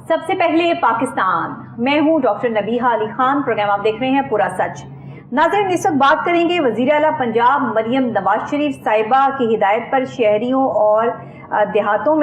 सबसे पहले पाकिस्तान। मैं हूं डॉक्टर नबीहा अली खान। प्रोग्राम आप देख रहे हैं पूरा सच। नाज़रीन, इस वक्त बात करेंगे वज़ीर आला पंजाब मरियम नवाज शरीफ साहिबा की हिदायत पर शहरियों और देहातों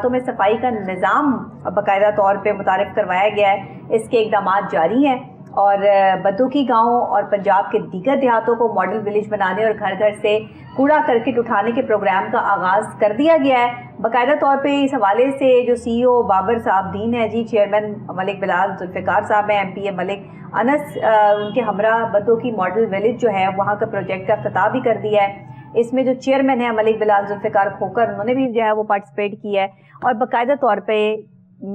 में सफाई का निज़ाम बाकायदा तौर पे मुतारिफ करवाया गया है। इसके इक़दाम जारी हैं और बद्दोकी गाँव और पंजाब के दीगर देहातों को मॉडल विलेज बनाने और घर घर से कूड़ा करकट उठाने के प्रोग्राम का आगाज़ कर दिया गया है। बाकायदा तौर पे इस हवाले से जो CEO बाबर साहब दीन है जी, चेयरमैन मलिक बिलाल जुल्फ़िकार साहब हैं, MPA मलिक अनस उनके हमरा बद्दोकी मॉडल विलेज जो है वहाँ का प्रोजेक्ट का इफ्तिताह भी कर दिया है। इसमें जो चेयरमैन है मलिक बिलाल जुल्फ़िकार खोकर, उन्होंने भी जो है वो पार्टिसिपेट किया है और बाकायदा तौर पर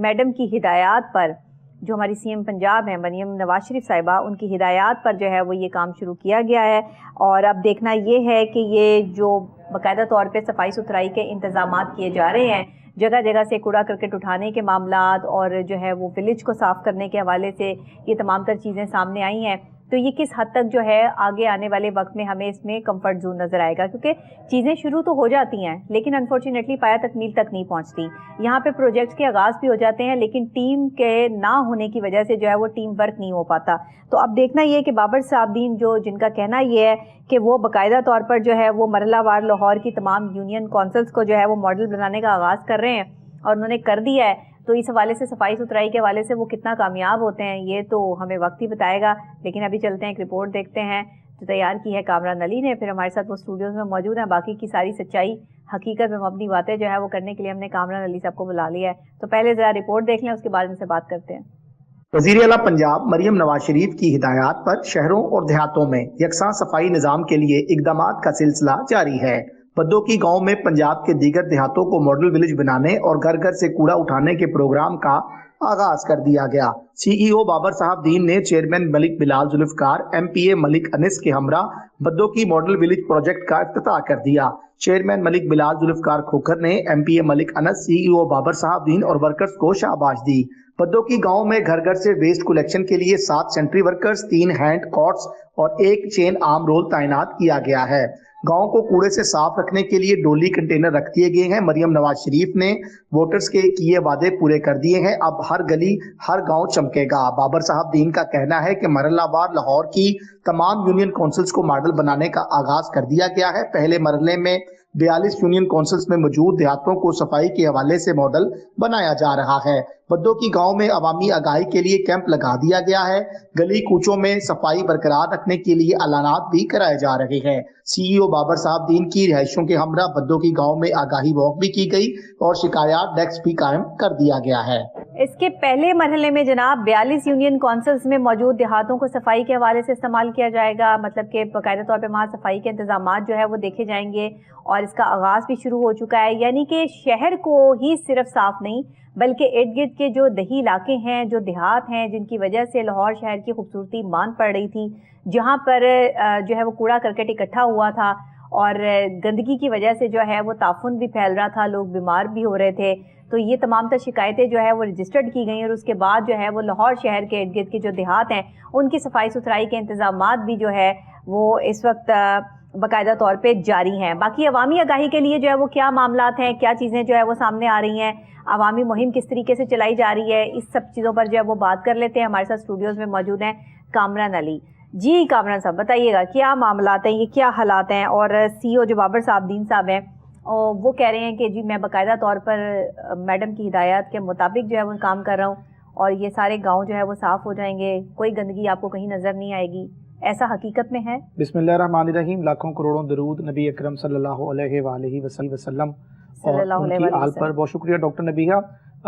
मैडम की हिदायत पर जो हमारी CM पंजाब हैं मरियम नवाज शरीफ साहिबा, उनकी हिदायत पर जो है वो ये काम शुरू किया गया है। और अब देखना ये है कि ये जो बाकायदा तौर पे सफाई सुथराई के इंतज़ामात किए जा रहे हैं, जगह जगह से कूड़ा करकट उठाने के मामलात और जो है वो विलेज को साफ़ करने के हवाले से ये तमाम तर चीज़ें सामने आई हैं। तो ये किस हद तक जो है आगे आने वाले वक्त में हमें इसमें कंफर्ट जोन नज़र आएगा, क्योंकि चीज़ें शुरू तो हो जाती हैं लेकिन अनफॉर्चुनेटली पाया तकमील तक नहीं पहुंचती। यहाँ पे प्रोजेक्ट्स के आगाज़ भी हो जाते हैं लेकिन टीम के ना होने की वजह से जो है वो टीम वर्क नहीं हो पाता। तो अब देखना ये है कि बाबर साहब दीन जिनका कहना ये है कि वो बाकायदा तौर पर जो है वो मरलावार लाहौर की तमाम यूनियन कौंसल्स को जो है वो मॉडल बनाने का आगाज़ कर रहे हैं और उन्होंने कर दिया है। तो इस हवाले से सफाई सुथराई के हवाले से वो कितना कामयाब होते हैं ये तो हमें वक्त ही बताएगा। लेकिन अभी चलते हैं, एक रिपोर्ट देखते हैं जो तैयार की है कामरान अली ने। फिर हमारे साथ वो स्टूडियोज़ में मौजूद हैं। बाकी की सारी सच्चाई हकीकत में मबनी बातें जो है वो करने के लिए हमने कामरान अली साहब को बुला लिया है। तो पहले ज़रा रिपोर्ट देख लें, उसके बाद इनसे बात करते हैं। वज़ीर आला पंजाब मरियम नवाज शरीफ की हिदायत पर शहरों और देहातों में यकसा सफाई निज़ाम के लिए इक़दामात का सिलसिला जारी है। बद्दोकी गांव में पंजाब के दीगर देहातों को मॉडल विलेज बनाने और घर घर से कूड़ा उठाने के प्रोग्राम का आगाज कर दिया गया। CEO बाबर साहब दीन ने चेयरमैन मलिक बिलाल जुल्फ़िकार, MPA मलिक अनस के हमरा बद्दोकी मॉडल विलेज प्रोजेक्ट का इफ्तिताह कर दिया। चेयरमैन मलिक बिलाल जुल्फ़िकार खोखर ने MPA मलिक अनस, CEO बाबर साहब दीन और वर्कर्स को शाबाश दी। बद्दोकी गांव में घर घर से वेस्ट कलेक्शन के लिए 7 सेंट्री वर्कर्स, 3 हैंड कॉट्स और 1 चेन आर्म रोल तैनात किया गया है। गांव को कूड़े से साफ रखने के लिए डोली कंटेनर रख दिए गए हैं। मरियम नवाज शरीफ ने वोटर्स के किए वादे पूरे कर दिए हैं। अब हर गली हर गांव चमकेगा। बाबर साहब दीन का कहना है कि मरहलावार लाहौर की तमाम यूनियन काउंसिल्स को मॉडल बनाने का आगाज कर दिया गया है। पहले मरहले में 42 यूनियन काउंसिल्स में मौजूद देहातों को सफाई के हवाले से मॉडल बनाया जा रहा है। बद्दोकी गांव में अवामी आगाही के लिए कैंप लगा दिया गया है। गली कूचों में सफाई बरकरार रखने के लिए ऐलानात भी कराए जा रहे हैं। CEO बाबर साहब दीन की रिहायशों के हमरा बद्दोकी गांव में आगाही वॉक भी की गई और शिकायत डेस्क भी कायम कर दिया गया है। इसके पहले मरहले में जनाब 42 यूनियन काउंसिल्स में मौजूद देहातों को सफाई के हवाले से इस्तेमाल किया जाएगा। मतलब कि बाकायदा तौर पे वहाँ सफाई के इंतजामात जो है वो देखे जाएंगे और इसका आगाज़ भी शुरू हो चुका है। यानी कि शहर को ही सिर्फ साफ नहीं बल्कि इर्द गिर्द के जो दही इलाके हैं, जो देहात हैं, जिनकी वजह से लाहौर शहर की खूबसूरती मान पड़ रही थी, जहाँ पर जो है वो कूड़ा करकट इकट्ठा हुआ था और गंदगी की वजह से जो है वो ताफुन भी फैल रहा था, लोग बीमार भी हो रहे थे। तो ये तमाम तर शिकायतें जो है वो रजिस्टर्ड की गई और उसके बाद जो है वो लाहौर शहर के इर्द गिर्द के जो देहात हैं उनकी सफाई सुथराई के इंतजामात भी जो है वो इस वक्त बाकायदा तौर पे जारी हैं। बाकी अवामी आगाही के लिए जो है वो क्या मामलात हैं, क्या चीज़ें जो है वो सामने आ रही हैं, अवामी मुहिम किस तरीके से चलाई जा रही है, इस सब चीज़ों पर जो है वो बात कर लेते हैं। हमारे साथ स्टूडियोज़ में मौजूद हैं कामरान अली जी। कामरान साहब बताइएगा क्या मामलात हैं, ये क्या हालात हैं। और CEO जो बाबर साहब दीन साहब हैं वो कह रहे हैं कि जी मैं बाकायदा तौर पर मैडम की हिदायत के मुताबिक जो है वो काम कर रहा हूँ और ये सारे गाँव जो है वो साफ़ हो जाएंगे, कोई गंदगी आपको कहीं नज़र नहीं आएगी। ऐसा हकीकत में है? बिस्मिल्लाहिर्रहमानिर्रहीम। लाखों करोड़ों दरूद नबी अकरम सल्लल्लाहु अलैहि वसल्लम और उनकी आल पर। बहुत शुक्रिया डॉक्टर नबीहा।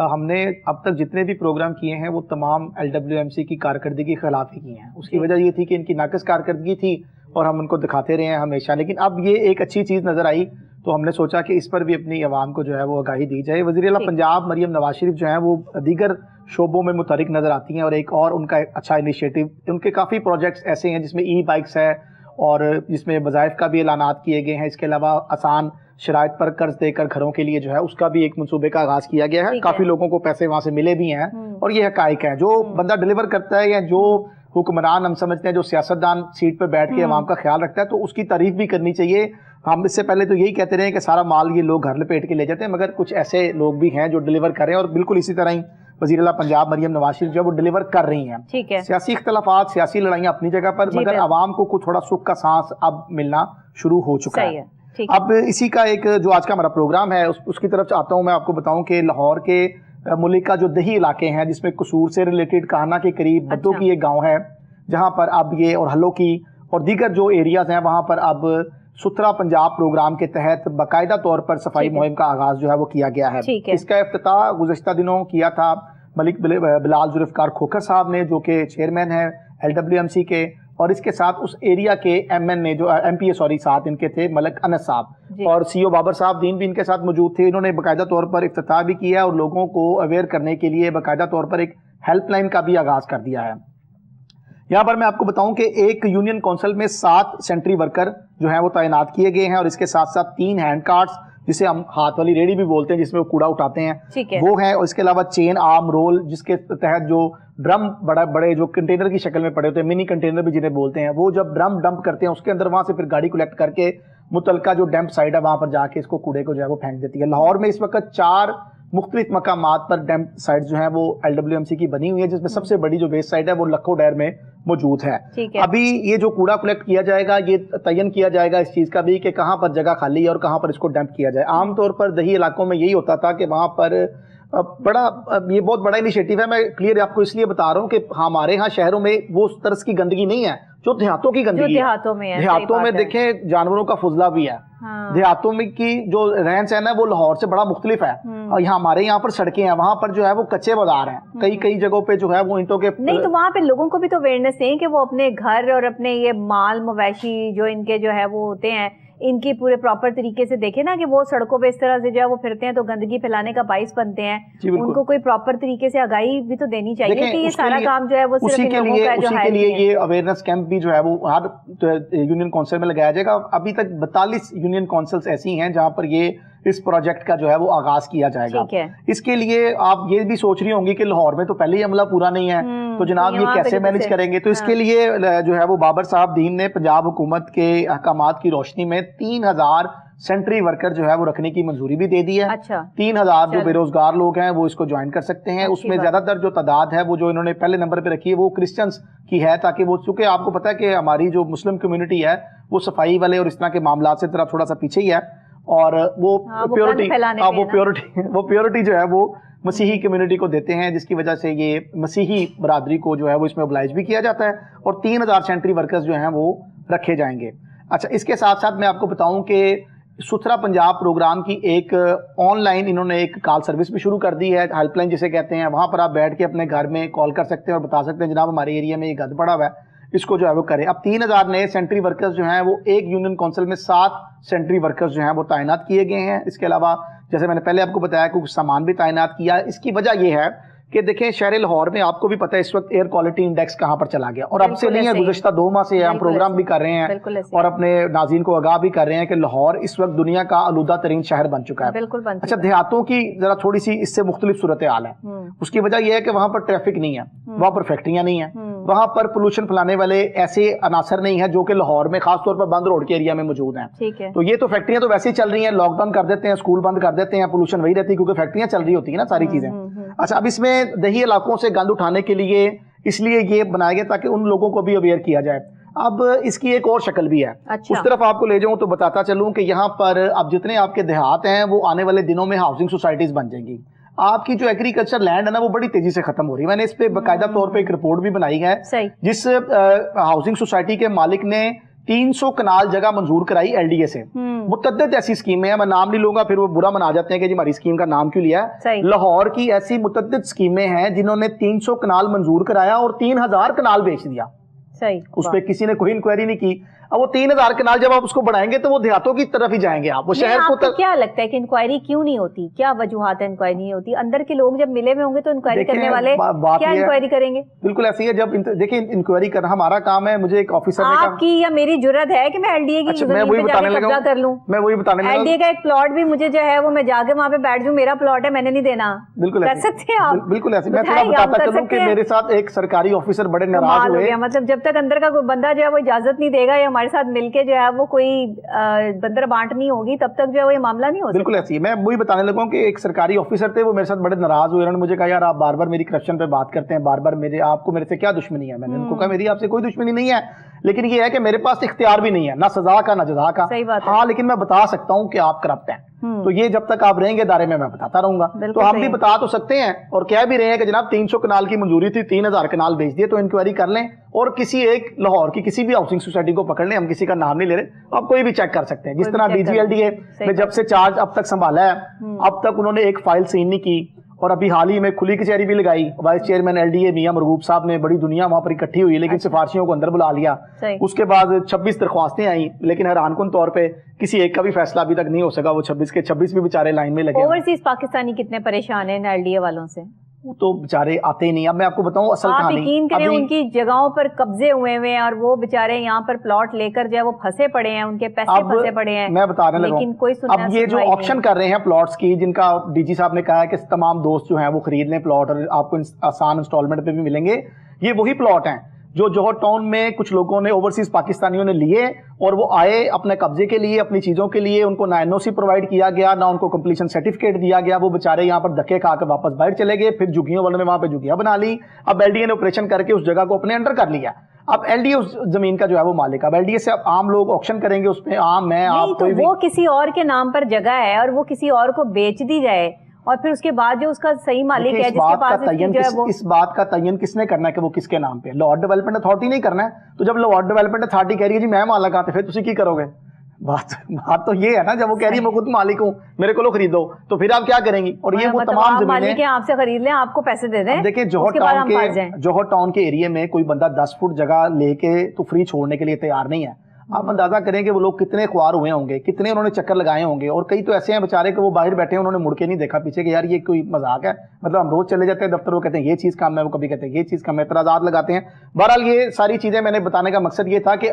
हमने अब तक जितने भी प्रोग्राम किए हैं वो तमाम LWMC की कारकर्दगी के खिलाफ ही किए हैं। उसकी वजह ये थी कि इनकी नाक़िस कारकर्दगी थी और हम उनको दिखाते रहे हैं हमेशा। लेकिन अब ये एक अच्छी चीज़ नज़र आई तो हमने सोचा कि इस पर भी अपनी आवाम को जो है वो आगाही दी जाए। वज़ीर आला पंजाब मरियम नवाज शरीफ जो है वो दीगर शोबों में मुतहरिक नज़र आती हैं और एक और उनका अच्छा इनिशिएटिव, उनके काफ़ी प्रोजेक्ट्स ऐसे हैं जिसमें E-बाइक्स है और जिसमें वज़ाइफ का भी ऐलानात किए गए हैं। इसके अलावा आसान शराइत पर कर्ज देकर घरों के लिए जो है उसका भी एक मंसूबे का आगाज़ किया गया है। काफ़ी लोगों को पैसे वहाँ से मिले भी हैं और ये हकाइक है। जो बंदा डिलीवर करता है या जो हुक्मरान हम समझते हैं जो सियासतदान सीट पर बैठ के अवाम का ख्याल रखता है तो उसकी तारीफ भी करनी चाहिए। हम इससे पहले तो यही कहते रहे कि सारा माल ये लोग घर लपेट के ले जाते हैं, मगर कुछ ऐसे लोग भी हैं जो डिलीवर कर रहे हैं और बिल्कुल इसी तरह ही वज़ीर-ए-आला पंजाब मरियम नवाज शरीफ जो है वो डिलीवर कर रही हैं। ठीक है। सियासी इख्तलाफात, सियासी लड़ाइयाँ अपनी जगह पर, मगर आवाम को कुछ थोड़ा सुख का सांस अब मिलना शुरू हो चुका है। अब इसी का एक जो आज का हमारा प्रोग्राम है उसकी तरफ आता हूँ। मैं आपको बताऊं कि लाहौर के मुल्क का जो दही इलाके हैं, जिसमें कसूर से रिलेटेड काना के करीब बद्दो की एक गाँव है, जहाँ पर अब ये और हल्लो की और दीगर जो एरियाज हैं वहाँ पर अब सुथरा पंजाब प्रोग्राम के तहत बाकायदा तौर पर सफाई मुहिम का आगाज जो है वो किया गया है। इसका इफ्तिताह गुज़श्ता दिनों किया था मलिक बिलाल जुल्फ़िकार खोखर साहब ने, जो कि चेयरमैन है LWMC के, और इसके साथ उस एरिया के MN जो MPA साथ इनके थे मलिक अनस साहब, और CO बाबर साहब दीन भी इनके साथ मौजूद थे। इन्होंने बाकायदा तौर पर इफ्तिताह भी किया और लोगों को अवेयर करने के लिए बाकायदा तौर पर एक हेल्पलाइन का भी आगाज कर दिया है। यहाँ पर मैं आपको बताऊं कि एक यूनियन काउंसिल में 7 सेंट्री वर्कर जो हैं वो तैनात किए गए हैं, और इसके साथ साथ 3 हैंड कार्ट्स, जिसे हम हाथ वाली रेडी भी बोलते हैं, जिसमें वो कूड़ा उठाते हैं, वो है, और इसके अलावा चेन आर्म रोल, जिसके तहत जो ड्रम बड़े जो कंटेनर की शक्ल में पड़े होते हैं, मिनी कंटेनर भी जिन्हें बोलते हैं, वो जब ड्रम डंप करते हैं उसके अंदर वहां से फिर गाड़ी कलेक्ट करके मुतलका जो डंप साइड है वहां पर जाके इसको कूड़े को जो है वो फेंक देती है। लाहौर में इस वक्त 4 मुख्तलिफ मकामात पर डंप साइट जो है वो LWMC की बनी हुई है, जिसमें सबसे बड़ी जो वेस्ट साइट है वो लखो डैर में मौजूद है। अभी ये जो कूड़ा कलेक्ट किया जाएगा, ये तयन किया जाएगा इस चीज का भी कि कहाँ पर जगह खाली है और कहाँ पर इसको डंप किया जाए। आमतौर पर दही इलाकों में यही होता था कि वहां पर ये बहुत बड़ा इनिशिएटिव है। मैं क्लियर आपको इसलिए बता रहा हूँ कि हमारे यहाँ शहरों में वो उस तरह की गंदगी नहीं है जो देहातों की गंदगी है। देहातों में देखें जानवरों का फुजला भी है। देहातों में की जो रहन सहन है वो लाहौर से बड़ा मुख्तलिफ है। और यहाँ हमारे यहाँ पर सड़कें हैं, वहां पर जो है वो कच्चे बाजार हैं, कई जगहों पे जो है वो ईंटों के नहीं, तो वहाँ पे लोगों को भी तो अवेयरनेस है कि वो अपने घर और अपने ये माल मवेशी जो इनके जो है वो होते हैं, इनकी पूरे प्रॉपर तरीके से देखे ना कि वो सड़कों पे इस तरह से जो है वो फिरते हैं तो गंदगी फैलाने का बाइस बनते हैं। उनको कोई प्रॉपर तरीके से आगाही भी तो देनी चाहिए कि ये सारा काम जो है वो सिर्फ इन लोगों का जो है। उसी के लिए ये अवेयरनेस कैंप भी जो है वो हर यूनियन काउंसिल में लगाया जाएगा। अभी तक 42 यूनियन काउंसिल्स ऐसी हैं जहां पर ये इस प्रोजेक्ट का जो है वो आगाज किया जाएगा। इसके लिए आप ये भी सोच रही होंगी कि लाहौर में तो पहले ही अमला पूरा नहीं है, तो जनाब ये कैसे मैनेज करेंगे। तो इसके लिए जो है वो बाबर साहब दीन ने पंजाब हुकूमत के अहकामात की रोशनी में 3000 सेंट्री वर्कर जो है वो रखने की मंजूरी भी दे दी है। 3000 जो बेरोजगार लोग हैं वो इसको ज्वाइन कर सकते हैं। उसमें ज्यादातर जो तादाद है वो जो इन्होंने पहले नंबर पे रखी है वो क्रिश्चियंस की है, ताकि वो, चूंकि आपको पता है कि हमारी जो मुस्लिम कम्युनिटी है वो सफाई वाले और इस तरह के मामला से तरफ थोड़ा सा पीछे ही है, और वो प्योरिटी जो है वो मसीही कम्युनिटी को देते हैं, जिसकी वजह से ये मसीही बरादरी को जो है वो इसमें ओब्लाइज भी किया जाता है, और 3000 सेंट्री वर्कर्स जो हैं वो रखे जाएंगे। अच्छा, इसके साथ साथ मैं आपको बताऊं कि सुथरा पंजाब प्रोग्राम की एक ऑनलाइन इन्होंने एक कॉल सर्विस भी शुरू कर दी है, हेल्पलाइन जिसे कहते हैं। वहां पर आप बैठ के अपने घर में कॉल कर सकते हैं और बता सकते हैं जनाब हमारे एरिया में ये गंद पड़ा हुआ है, इसको जो है वो करें। अब 3000 नए सेंट्री वर्कर्स जो हैं वो एक यूनियन काउंसिल में 7 सेंट्री वर्कर्स जो हैं वो तैनात किए गए हैं। इसके अलावा जैसे मैंने पहले आपको बताया कुछ सामान भी तैनात किया। इसकी वजह यह है कि देखें शहर लाहौर में आपको भी पता है इस वक्त एयर क्वालिटी इंडेक्स कहां पर चला गया, और अब से नहीं है, गुज़श्ता 2 माह से हम प्रोग्राम भी कर रहे हैं और अपने नाज़रीन को आगाह भी कर रहे हैं कि लाहौर इस वक्त दुनिया का आलूदा तरीन शहर बन चुका है। अच्छा, देहातों की जरा थोड़ी सी इससे मुख्तलिफ सूरत हाल है। उसकी वजह यह है कि वहां पर ट्रैफिक नहीं है, वहां पर फैक्ट्रियां नहीं है, वहां पर पोल्यूशन फैलाने वाले ऐसे अनासर नहीं है जो कि लाहौर में खासतौर पर बंद रोड के एरिया में मौजूद हैं। तो ये तो फैक्ट्रियां तो वैसे ही चल रही हैं, लॉकडाउन कर देते हैं, स्कूल बंद कर देते हैं, पोल्यूशन वही रहती है क्योंकि फैक्ट्रियां चल रही होती है ना सारी चीजें। अच्छा, अब इसमें दही इलाकों से गंद उठाने के लिए इसलिए ये बनाया गया ताकि उन लोगों को भी अवेयर किया जाए। अब इसकी एक और शक्ल भी है। अच्छा। उस तरफ आपको ले जाऊं तो बताता चलूं कि यहाँ पर अब जितने आपके देहात हैं वो आने वाले दिनों में हाउसिंग सोसाइटीज बन जाएंगी। आपकी जो एग्रीकल्चर लैंड है ना वो बड़ी तेजी से खत्म हो रही है। मैंने इस पे बाकायदा तौर पे एक रिपोर्ट भी बनाई है, जिस हाउसिंग सोसाइटी के मालिक ने 300 कनाल जगह मंजूर कराई LDA से। मुतद्दद ऐसी स्कीमें हैं, मैं नाम नहीं लूंगा फिर वो बुरा मना जाते हैं कि जी हमारी स्कीम का नाम क्यों लिया। लाहौर की ऐसी मुतद्दद स्कीमें हैं जिन्होंने 300 कनाल मंजूर कराया और 3000 कनाल बेच दिया। उस पर किसी ने कोई इंक्वायरी नहीं की। अब वो 3000 कनाल जब आप उसको बढ़ाएंगे तो वो देहातों की तरफ ही जाएंगे, आप वो शहर को क्या लगता है कि इंक्वायरी क्यों नहीं होती? क्या वजूहात है इंक्वायरी नहीं होती? अंदर के लोग जब मिले हुए होंगे तो इंक्वायरी करने वाले क्या इंक्वायरी करेंगे? बिल्कुल ऐसी है। जब देखिए इंक्वायरी करना हमारा काम है। मुझे एक ऑफिसर ने आपकी या मेरी जुर्रत है कि मैं LDA की मैं वही बताने लगा कर लूं। मैं वही बताने लगा LDA का एक प्लॉट भी मुझे जो है वो मैं जाके वहां पे बैठ जाऊं, मेरा प्लॉट है मैंने नहीं देना। बिल्कुल कर सकते हैं आप? बिल्कुल ऐसे। मैं थोड़ा बताता चलूं कि मेरे साथ एक सरकारी ऑफिसर बड़े नाराज हुए। मतलब जब तक अंदर का कोई बंदा जो है वो इजाजत नहीं देगा या हमारे साथ मिलके जो है वो कोई बंदर बांट नहीं होगी, तब तक जो है वो ये मामला नहीं हो सकता। बिल्कुल ऐसी है। मैं वही बताने लगा कि एक सरकारी ऑफिसर थे, वो मेरे साथ बड़े नाराज हुए। उन्होंने मुझे कहा यार आप बार बार मेरी करप्शन पे बात करते हैं, बार बार आपको मेरे से क्या दुश्मनी है। मैंने उनको कहा मेरी आपसे कोई दुश्मनी नहीं है, लेकिन ये है कि मेरे पास इख्तियार भी नहीं है, ना सजा का ना जजा का। सही बात है। हाँ, लेकिन मैं बता सकता हूँ कि आप करप्ट हैं। तो ये जब तक आप रहेंगे दायरे में मैं बताता रहूंगा। तो हम भी बता तो सकते हैं और कह भी रहे हैं कि जनाब 300 कनाल की मंजूरी थी, 3000 कनाल बेच दिए, तो इंक्वायरी कर लें और किसी एक लाहौर की किसी भी हाउसिंग सोसाइटी को पकड़ लें। हम किसी का नाम नहीं ले रहे, आप कोई भी चेक कर सकते हैं। जिस तरह DGLDA में जब से चार्ज अब तक संभाला है, अब तक उन्होंने एक फाइल सीन नहीं की, और अभी हाल ही में खुली कचहरी भी लगाई। वाइस चेयरमैन LDA मियां मरगूब साहब ने, बड़ी दुनिया वहां पर इकट्ठी हुई, लेकिन सिफारिशियों को अंदर बुला लिया। उसके बाद 26 दरख्वास्तें आई, लेकिन हैरानकुन तौर पे किसी एक का भी फैसला अभी तक नहीं हो सका। वो 26 के 26 भी बेचारे लाइन में लगे। ओवरसीज पाकिस्तानी कितने परेशान हैं LDA वालों से? वो तो बेचारे आते ही नहीं। अब मैं आपको बताऊं असल कहानी। आप यकीन करें, उनकी जगहों पर कब्जे हुए हुए हैं और वो बेचारे यहाँ पर प्लॉट लेकर जो है वो फंसे पड़े हैं, उनके पैसे फंसे पड़े हैं। मैं बताने लगा, लेकिन कोई अब ये जो ऑप्शन कर रहे हैं प्लॉट्स की, जिनका DG साहब ने कहा है कि तमाम दोस्त जो हैं वो खरीद लें प्लॉट और आपको आसान इंस्टॉलमेंट पे भी मिलेंगे, ये वही प्लॉट हैं जो जौहर टाउन में कुछ लोगों ने, ओवरसीज पाकिस्तानियों ने लिए और वो आए अपने कब्जे के लिए, अपनी चीजों के लिए। उनको ना NOC प्रोवाइड किया गया, ना उनको कंप्लीशन सर्टिफिकेट दिया गया। वो बेचारे यहाँ पर धक्के खाकर वापस बाहर चले गए। फिर झुग्गियों वालों ने वहां पे झुग्गियां बना ली। अब LDA ने ऑपरेशन करके उस जगह को अपने अंडर कर लिया। अब LDA उस जमीन का जो है वो मालिक। अब LDA से अब आम लोग ऑक्शन करेंगे उस पे, आम मैं आप तो वो किसी और के नाम पर जगह है और वो किसी और को बेच दी जाए और फिर उसके बाद जो उसका सही मालिक है, जिसके पास इस बात का तयन किसने करना है कि वो किसके नाम पे? लाहौर डेवलपमेंट अथॉरिटी नहीं करना है। तो जब लाहौर डेवलपमेंट अथॉरिटी कह रही है जी मैं मालिक आते, फिर तुम की करोगे? बात तो ये है ना, जब वो कह रही है मैं खुद मालिक हूँ, मेरे को लो खरीदो, तो फिर आप क्या करेंगी? और ये वो तमाम जमीनें आपसे खरीद लें, आपको पैसे दे दें। देखिए जौहर टाउन के एरिया में कोई बंदा 10 फुट जगह लेके तो फ्री छोड़ने के लिए तैयार नहीं है। आप अंदाजा करें कि वो लोग कितने ख्वार हुए होंगे, कितने उन्होंने चक्कर लगाए होंगे। और कई तो ऐसे हैं बेचारे कि वो बाहर बैठे हैं, उन्होंने मुड़ के नहीं देखा पीछे कि यार ये कोई मजाक है। मतलब हम रोज चले जाते हैं दफ्तर, वो कहते हैं ये चीज काम है, वो कभी कहते हैं ये चीज काम है, एतराजात लगाते हैं। बहरहाल ये सारी चीजें मैंने बताने का मकसद ये था कि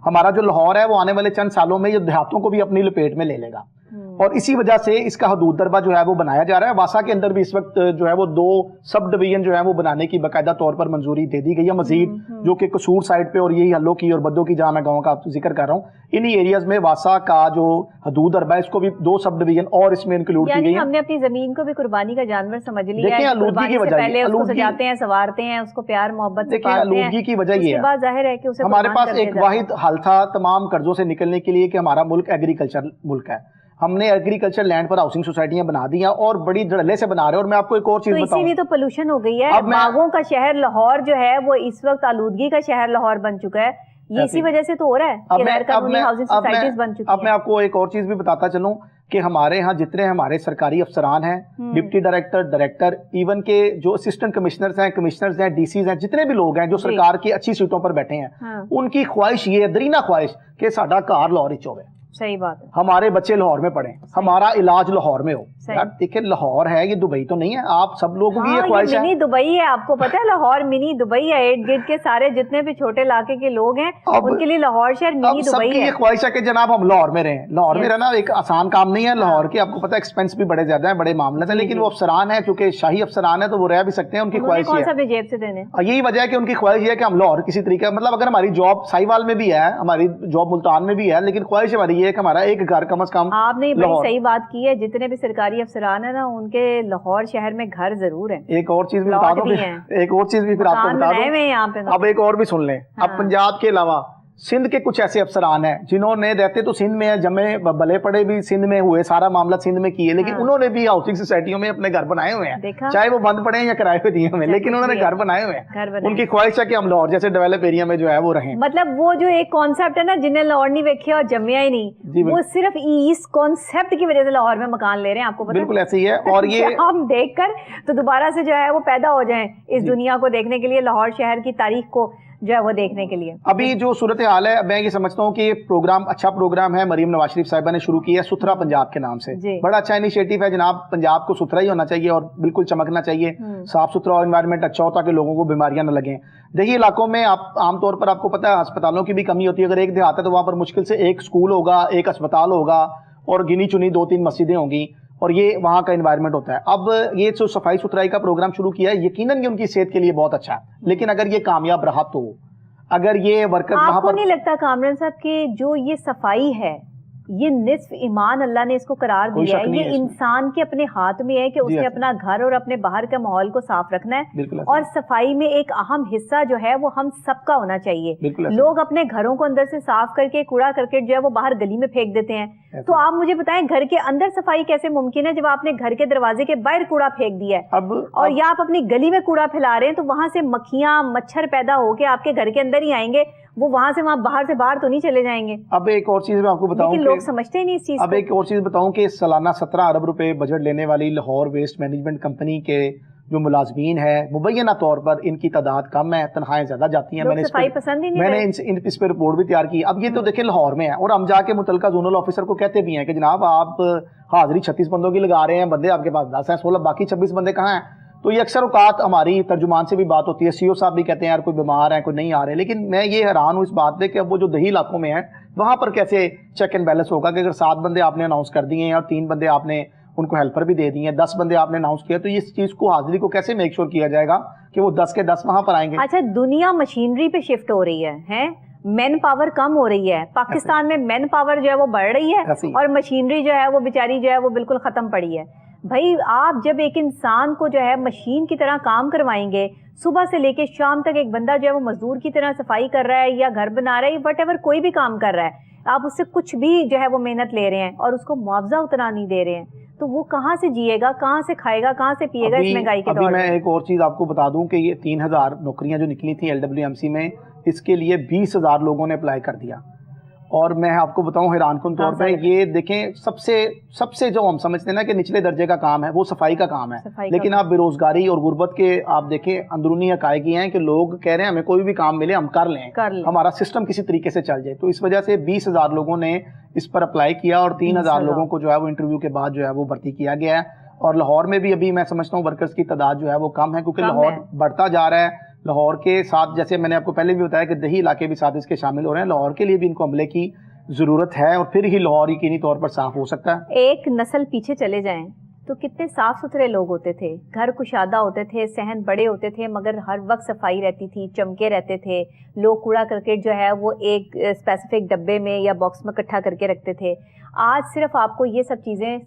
हमारा जो लाहौर है वो आने वाले चंद सालों में ये देहातों को भी अपनी लपेट में ले लेगा। और इसी वजह से इसका हदूद दरबा जो है वो बनाया जा रहा है। वासा के अंदर भी इस वक्त जो है वो 2 सब डिवीजन जो है वो बनाने की बाकायदा तौर पर मंजूरी दे दी गई है मजीद, जो कि कसूर साइड पे और यही हल्लों की और बद्दों की, जहां मैं गाँव का जिक्र कर रहा हूँ, इन्हीं एरियाज में वासा का जो हदूद दरबा है इसको भी 2 सब डिवीजन और इसमें इंक्लूड की गई है। हमने अपनी जमीन को भी कुर्बानी का जानवर समझ लिया है। देखिए आलूदगी की वजह, पहले उसको सजाते हैं, संवारते हैं, उसको प्यार मोहब्बत से पालते हैं। आलूदगी की वजह ये है, जाहिर है कि उसे हमारे पास एक वाहिद हल था तमाम कर्जों से निकलने के लिए कि हमारा मुल्क एग्रीकल्चर मुल्क है। हमने एग्रीकल्चर लैंड पर हाउसिंग सोसाइटियां बना दी हैं और बड़ी धड़ल्ले से बना रहे हैं। और मैं आपको एक और चीज बताऊं, इसीलिए तो पोल्यूशन हो गई है। बागों का शहर लाहौर जो है वो इस वक्त आलूदगी का शहर लाहौर बन चुका है। ये इसी वजह से तो हो रहा है कि गैर कानूनी हाउसिंग सोसाइटीज बन चुकी हैं। अब मैं आपको एक और चीज भी बताता चलूं कि हमारे यहाँ जितने हमारे सरकारी अफसरान हैं, डिप्टी डायरेक्टर, डायरेक्टर, इवन के जो असिस्टेंट कमिश्नर्स हैं, DCs हैं, जितने भी लोग हैं जो सरकार की अच्छी सीटों पर बैठे हैं, उनकी ख्वाहिश ये है, दरीना ख्वाहिश, कि साडा कार लाहौर विच होवे। सही बात है। हमारे बच्चे लाहौर में पढ़े, हमारा इलाज लाहौर में हो। यार देखिए लाहौर है, ये दुबई तो नहीं है। आप सब लोगों की ये ख्वाहिश है। मिनी दुबई है, आपको पता है लाहौर मिनी दुबई है। इर्द गिर्द के सारे जितने भी छोटे इलाके के लोग हैं उनके लिए लाहौर शहर मिनी दुबई है। ये ख्वाहिश है कि जनाब हम लाहौर में रहें। लाहौर में रहना एक आसान काम नहीं है। लाहौर के आपको पता है एक्सपेंस भी बड़े ज्यादा है, बड़े मामले हैं, लेकिन वो अफसरान है, चूंकि शाही अफसरान है तो वो रह भी सकते हैं। उनकी ख्वाहिश है जेब से देने, यही वजह है कि उनकी ख्वाहिश है कि हम लाहौर किसी तरीके, मतलब अगर हमारी जॉब साहिवाल में भी है, हमारी जॉब मुल्तान में भी है, लेकिन ख्वाहिश हमारी ये है कि हमारा एक घर कम से कम। आपने बड़ी सही बात की है। जितने भी सरकारी अफसरान है ना, उनके लाहौर शहर में घर जरूर है। एक और चीज भी बता दो, एक और चीज भी फिर आपको बता दो। अब एक और भी सुन लें। अब पंजाब के अलावा सिंध के कुछ ऐसे अफसरान हैं जिन्होंने, रहते तो सिंध में, जमे भले पड़े भी सिंध में हुए, सारा मामला सिंध में किए, लेकिन उन्होंने भी हाउसिंग सोसाइटियों में अपने घर बनाए हुए हैं, चाहे वो बंद पड़े या किराए पे दिए हुए, लेकिन उन्होंने घर बनाए हुए हैं। उनकी ख्वाहिश है कि हम लाहौर जैसे डेवलप एरिया में जो है वो रहें। मतलब वो जो एक कॉन्सेप्ट है ना, जिन्हें लाहौर नहीं वेखिया और जमिया ही नहीं, वो सिर्फ इस कॉन्सेप्ट की वजह से लाहौर में मकान ले रहे हैं। आपको पता बिल्कुल ऐसे ही है। और ये हम देख कर तो दोबारा से जो है वो पैदा हो जाए इस दुनिया को देखने के लिए, लाहौर शहर की तारीख को जो है वो देखने के लिए। अभी जो सूरत हाल है, मैं ये समझता हूँ कि ये प्रोग्राम अच्छा प्रोग्राम है, मरीम नवाज शरीफ साहिबा ने शुरू किया है सुथरा पंजाब के नाम से। बड़ा अच्छा इनिशिएटिव है जनाब। पंजाब को सुथरा ही होना चाहिए और बिल्कुल चमकना चाहिए, साफ सुथरा और एनवायरनमेंट अच्छा हो ताकि लोगों को बीमारियां न लगें। देखिए इलाकों में आप आमतौर पर आपको पता है अस्पतालों की भी कमी होती है। अगर एक देहात है तो वहां पर मुश्किल से एक स्कूल होगा, एक अस्पताल होगा और गिनी चुनी 2-3 मस्जिदें होंगी, और ये वहाँ का एनवायरनमेंट होता है। अब ये जो सफाई सुथराई का प्रोग्राम शुरू किया है, यकीनन ये उनकी सेहत के लिए बहुत अच्छा है, लेकिन अगर ये कामयाब रहा तो अगर ये वर्कर वहां आपको पर, नहीं लगता कामरान साहब कि जो ये सफाई है ये निस्फ ईमान अल्लाह ने इसको करार कोई दिया शक है, नहीं ये है इसमें। इंसान के अपने हाथ में है कि जी उसने ऐसे। अपना घर और अपने बाहर का माहौल को साफ रखना है, बिल्कुल ऐसे। और सफाई में एक अहम हिस्सा जो है वो हम सबका होना चाहिए। बिल्कुल ऐसे। लोग अपने घरों को अंदर से साफ करके कूड़ा करकट जो है वो बाहर गली में फेंक देते हैं। तो आप मुझे बताएं घर के अंदर सफाई कैसे मुमकिन है जब आपने घर के दरवाजे के बाहर कूड़ा फेंक दिया है और या आप अपनी गली में कूड़ा फैला रहे हैं, तो वहां से मक्खियां मच्छर पैदा होके आपके घर के अंदर ही आएंगे, वो वहां से वहां बाहर से बाहर तो नहीं चले जाएंगे। अब एक और चीज मैं आपको बताऊं, लेकिन लोग समझते ही नहीं इस चीज अब को। एक और चीज बताऊं कि सालाना 17 अरब रुपए बजट लेने वाली लाहौर वेस्ट मैनेजमेंट कंपनी के जो मुलाजमीन है, मुबैना तौर पर इनकी तादाद कम है, तनख्वाहें ज्यादा जाती हैं। मैंने सफाई पसंद ही नहीं मैंने इस पे रिपोर्ट भी तैयार की। अब ये तो देखिए लाहौर में है और हम जाके मुतलका जोनल ऑफिसर को कहते भी हैं कि जनाब आप हाजिरी 36 बंदों की लगा रहे हैं, बंदे आपके पास 10 हैं, 16, बाकी 26 बंदे कहाँ हैं? तो ये अक्सर औकात हमारी तर्जुमान से भी बात होती है, सीओ साहब भी कहते हैं यार कोई बीमार है, कोई नहीं आ रहे। लेकिन मैं ये हैरान हूँ इस बात पे कि अब वो जो दही इलाकों में है वहां पर कैसे चेक एंड बैलेंस होगा कि अगर 7 बंदे आपने अनाउंस कर दिए हैं और 3 बंदे आपने उनको हेल्पर भी दे दिए हैं, 10 बंदे आपने अनाउंस किया, तो इस चीज को हाजिरी को कैसे मेक श्योर किया जाएगा कि वो 10 के 10 वहां पर आएंगे? अच्छा, दुनिया मशीनरी पे शिफ्ट हो रही है? मैन पावर कम हो रही है। पाकिस्तान में मैन पावर जो है वो बढ़ रही है और मशीनरी जो है वो बेचारी जो है वो बिल्कुल खत्म पड़ी है। भाई आप जब एक इंसान को जो है मशीन की तरह काम करवाएंगे, सुबह से लेके शाम तक एक बंदा जो है वो मजदूर की तरह सफाई कर रहा है या घर बना रहा है, वट कोई भी काम कर रहा है, आप उससे कुछ भी जो है वो मेहनत ले रहे हैं और उसको मुआवजा उतना नहीं दे रहे हैं, तो वो कहाँ से जिएगा, कहाँ से खाएगा, कहाँ से पिएगा इस महंगाई के दौर में? मैं एक और चीज आपको बता दूं कि ये 3000 नौकरियां जो निकली थी LWMC में, इसके लिए 20,000 लोगों ने अप्लाई कर दिया। और मैं आपको बताऊं हैरानकुन तौर पे, ये देखें सबसे जो हम समझते हैं ना कि निचले दर्जे का काम है वो सफाई का काम है, लेकिन आप बेरोजगारी और गुर्बत के आप देखें अंदरूनी हकायक ये हैं कि लोग कह रहे हैं हमें कोई भी काम मिले हम कर लें, हमारा सिस्टम किसी तरीके से चल जाए। तो इस वजह से 20,000 लोगों ने इस पर अप्लाई किया और 3,000 लोगों को जो है वो इंटरव्यू के बाद जो है वो भर्ती किया गया है। और लाहौर में भी अभी मैं समझता हूँ वर्कर्स की तादाद जो है वो कम है, क्योंकि लाहौर बढ़ता जा रहा है। लाहौर के साथ, जैसे मैंने आपको पहले भी बताया कि दही इलाके भी साथ इसके शामिल हो रहे हैं, लाहौर के लिए भी इनको अमले की जरूरत है और फिर ही लाहौर यकीनी तौर पर साफ हो सकता है। एक नस्ल पीछे चले जाएं तो कितने साफ सुथरे लोग होते थे, घर कुशादा होते थे, सहन बड़े होते थे, मगर हर वक्त सफाई रहती थी, चमके रहते थे। लोग कूड़ा करकट जो है वो एक स्पेसिफिक डब्बे में या बॉक्स में इकट्ठा करके रखते थे। आज सिर्फ आपको ये सब चीजें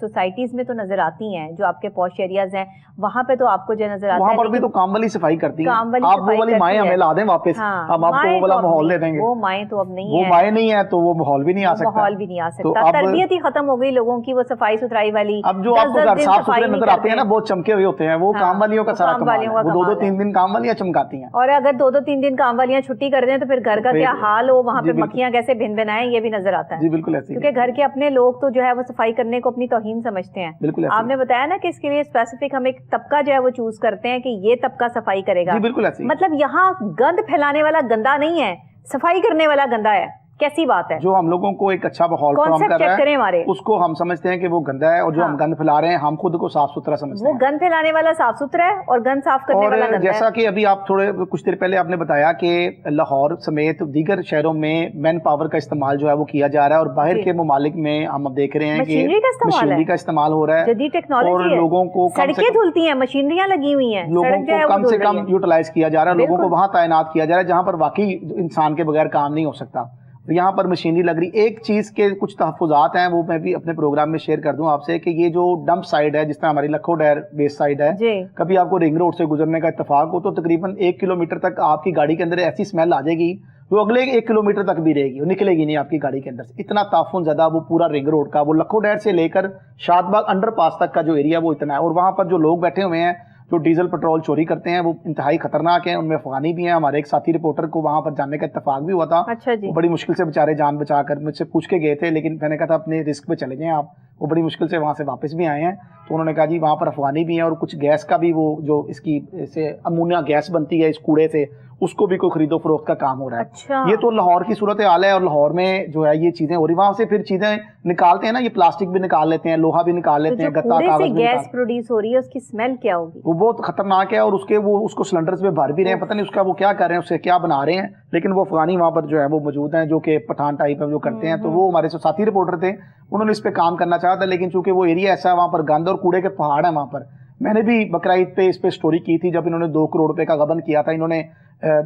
सोसाइटीज में तो नजर आती हैं, जो आपके पॉश एरियाज हैं वहां पे तो आपको जो नजर आता है, वहां पर भी तो काम वाली सफाई करती हैं। आप वो वाली माएँ हमें ला दें वापस, हम आपको वो वाला माहौल दे देंगे। वो माएँ तो अब नहीं है, वो माएँ नहीं है तो वो माहौल भी नहीं आ सकता, माहौल भी नहीं आ सकता। तरबियत ही खत्म हो गई लोगों की, वो सफाई सुथराई वाली। अब जो आपको घर साफ सुथरे नजर आते हैं ना, बहुत चमके हुए होते हैं, वो काम वालियों का सारा कमाल है। वो 2-2-3 दिन काम वालियां चमकाती हैं, और अगर 2-2-3 दिन काम वालियां छुट्टी कर दें तो फिर घर का क्या हाल हो, वहां पे मक्खियां कैसे भिन भिनाएं, ये भी नजर आता है। जी बिल्कुल ऐसे, क्योंकि घर के अपने लोग तो जो है वो सफाई करने को अपनी तौहीन समझते हैं। आपने बताया ना कि इसके लिए स्पेसिफिक हम एक तबका जो है वो चूज करते हैं कि ये तबका सफाई करेगा। जी बिल्कुल ऐसे। मतलब यहाँ गंद फैलाने वाला गंदा नहीं है, सफाई करने वाला गंदा है। कैसी बात है? जो हम लोगों को एक अच्छा माहौल प्रदान कर रहा है उसको हम समझते हैं कि वो गंदा है, और जो हम गंद फैला रहे हैं हम खुद को साफ सुथरा समझते हैं। वो गंद फैलाने वाला साफ सुथरा है और गंद साफ करने वाला गंदा है। जैसा कि अभी आप कुछ देर पहले आपने बताया कि लाहौर समेत दीगर शहरों में मैन पावर का इस्तेमाल जो है वो किया जा रहा है, और बाहर के ममालिक में हम देख रहे हैं कि मशीनरी का इस्तेमाल हो रहा है, जदीद टेक्नोलॉजी, और लोगों को सड़कें धुलती हैं, मशीनरियां लगी हुई हैं, लोगों को कम से कम यूटिलाइज किया जा रहा है, लोगों को वहां तैनात किया जा रहा है जहां पर वाकई इंसान के बगैर काम नहीं हो सकता, यहाँ पर मशीनरी लग रही। एक चीज के कुछ तहफुजात हैं वो मैं भी अपने प्रोग्राम में शेयर कर दूं आपसे, कि ये जो डंप साइड है, जिस तरह हमारी लखो डैर बेस साइड है, कभी आपको रिंग रोड से गुजरने का इत्तेफाक हो तो तकरीबन 1 किलोमीटर तक आपकी गाड़ी के अंदर ऐसी स्मेल आ जाएगी वो अगले 1 किलोमीटर तक भी रहेगी, वो निकलेगी नहीं आपकी गाड़ी के अंदर से। इतना ताफुन ज्यादा वो पूरा रिंग रोड का, वो लखो डैर से लेकर शादबाग अंडरपास तक का जो एरिया वो इतना है, और वहां पर जो लोग बैठे हुए हैं जो डीजल पेट्रोल चोरी करते हैं वो इंतहाई खतरनाक है, उनमें अफगानी भी हैं। हमारे एक साथी रिपोर्टर को वहां पर जाने का इत्तेफाक भी हुआ था। अच्छा जी। बड़ी मुश्किल से बेचारे जान बचाकर मुझसे पूछ के गए थे, लेकिन मैंने कहा था अपने रिस्क पे चले जाएं आप। वो बड़ी मुश्किल से वहां से वापस भी आए हैं, तो उन्होंने कहा जी वहां पर अफगानी भी हैं, और कुछ गैस का भी, वो जो इसकी से अमोनिया गैस बनती है इस कूड़े से, उसको भी कोई खरीदो फरोख्त का काम हो रहा है। अच्छा। ये तो लाहौर की सूरत हाल है, और लाहौर में जो है ये चीजें हो रही, वहां से फिर चीजें निकालते हैं ना, ये प्लास्टिक भी निकाल लेते हैं, लोहा भी निकाल लेते हैं, गत्ता कागज भी गैस प्रोड्यूस हो रही है, उसकी स्मेल क्या होगी? वो बहुत खतरनाक है, और उसको सिलेंडर्स में भर भी रहे हैं, पता नहीं उसका वो क्या कर रहे हैं, उससे क्या बना रहे हैं, लेकिन वो अफगानी वहां पर जो है वो मौजूद हैं, जो कि पठान टाइप है जो करते हैं। तो वो हमारे साथी रिपोर्टर थे, उन्होंने इस पे काम करना चाहा था, लेकिन चूंकि वो एरिया ऐसा है, वहां पर गंद और कूड़े के पहाड़ है वहां पर, मैंने भी बकरा ईद पे इस पे स्टोरी की थी, जब इन्होंने 2 करोड़ रुपए का गबन किया था। इन्होंने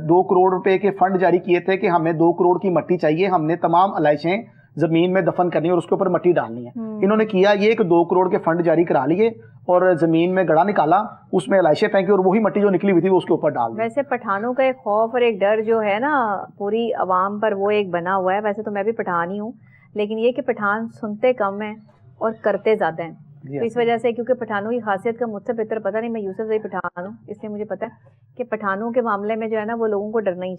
2 करोड़ रुपए के फंड जारी किए थे कि हमें 2 करोड़ की मट्टी चाहिए, हमने तमाम अलाइशें जमीन में दफन करनी है और उसके ऊपर मट्टी डालनी है। इन्होंने किया ये कि 2 करोड़ के फंड जारी करा लिए और जमीन में गड़ा निकाला, उसमें अलाइशें फेंकी और वही मट्टी जो निकली हुई थी वो उसके ऊपर डाल दी। वैसे पठानों का एक खौफ और एक डर जो है ना पूरी अवाम पर, वो एक बना हुआ है। वैसे तो मैं भी पठान ही हूँ, लेकिन ये कि पठान सुनते कम हैं और करते ज़्यादा हैं। तो इस वजह से, क्योंकि पठानों की खासियत का मुझसे बेहतर पता नहीं, मैं यूसुफ ज़ई पठान हूँ, इसलिए मुझे पता है कि पठानों के मामले में जो है ना वो लोगों को डरना ही